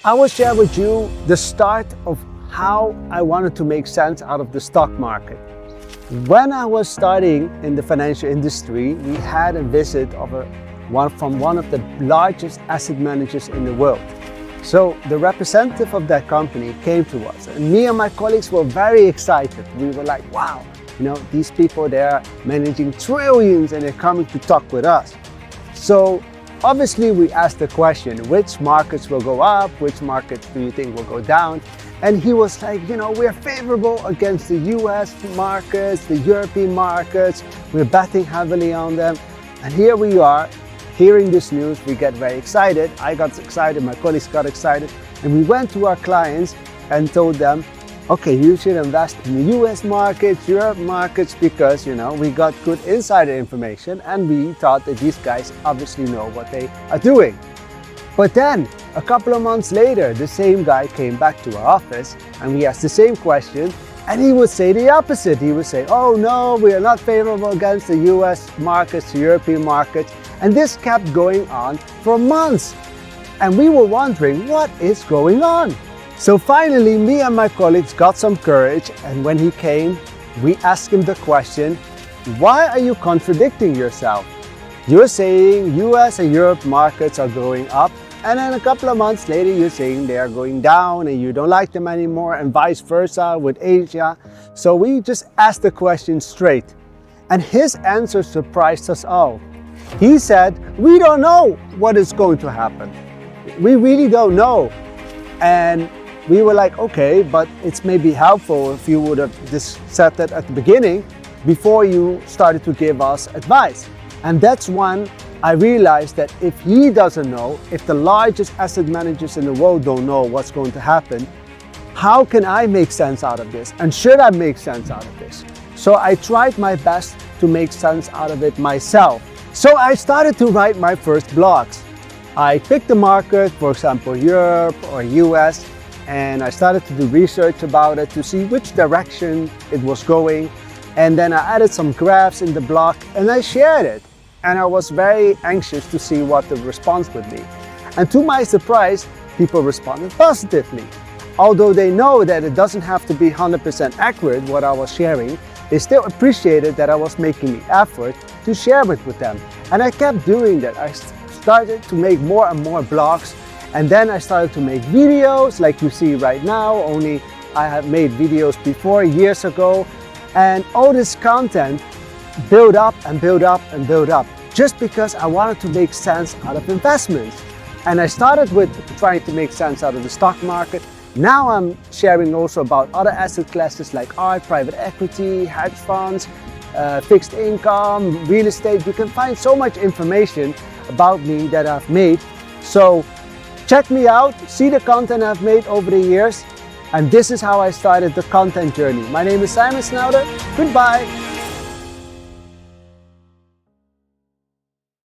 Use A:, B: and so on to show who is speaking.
A: I will share with you the start of how I wanted to make sense out of the stock market. When I was starting in the financial industry, we had a visit of from one of the largest asset managers in the world. So the representative of that company came to us, and me and my colleagues were very excited. We were like, wow, these people, they're managing trillions and they're coming to talk with us. So obviously we asked the question, which markets will go up, which markets do you think will go down? And he was like, we're favorable against the US markets, the European markets, we're betting heavily on them. And here we are, hearing this news, we get very excited. I got excited, my colleagues got excited, and we went to our clients and told them, okay, you should invest in the US markets, Europe markets, because, we got good insider information and we thought that these guys obviously know what they are doing. But then, a couple of months later, the same guy came back to our office and we asked the same question, and he would say the opposite. He would say, oh no, we are not favorable against the US markets, the European markets. And this kept going on for months. And we were wondering, what is going on? So finally, me and my colleagues got some courage, and when he came, we asked him the question, why are you contradicting yourself? You're saying US and Europe markets are going up, and then a couple of months later you're saying they are going down and you don't like them anymore, and vice versa with Asia. So we just asked the question straight, and his answer surprised us all. He said, we don't know what is going to happen. We really don't know. And we were like, okay, but it's maybe helpful if you would have just said that at the beginning before you started to give us advice. And that's when I realized that if he doesn't know, if the largest asset managers in the world don't know what's going to happen, how can I make sense out of this? And should I make sense out of this? So I tried my best to make sense out of it myself. So I started to write my first blogs. I picked the market, for example, Europe or US, and I started to do research about it to see which direction it was going. And then I added some graphs in the blog and I shared it. And I was very anxious to see what the response would be. And to my surprise, people responded positively. Although they know that it doesn't have to be 100% accurate what I was sharing, they still appreciated that I was making the effort to share it with them. And I kept doing that. I started to make more and more blogs, and then I started to make videos like you see right now, only I have made videos before years ago. And all this content build up and build up and build up, just because I wanted to make sense out of investments. And I started with trying to make sense out of the stock market. Now I'm sharing also about other asset classes like art, private equity, hedge funds, fixed income, real estate. You can find so much information about me that I've made. So check me out, see the content I've made over the years. And this is how I started the content journey. My name is Simon Snouder. Goodbye.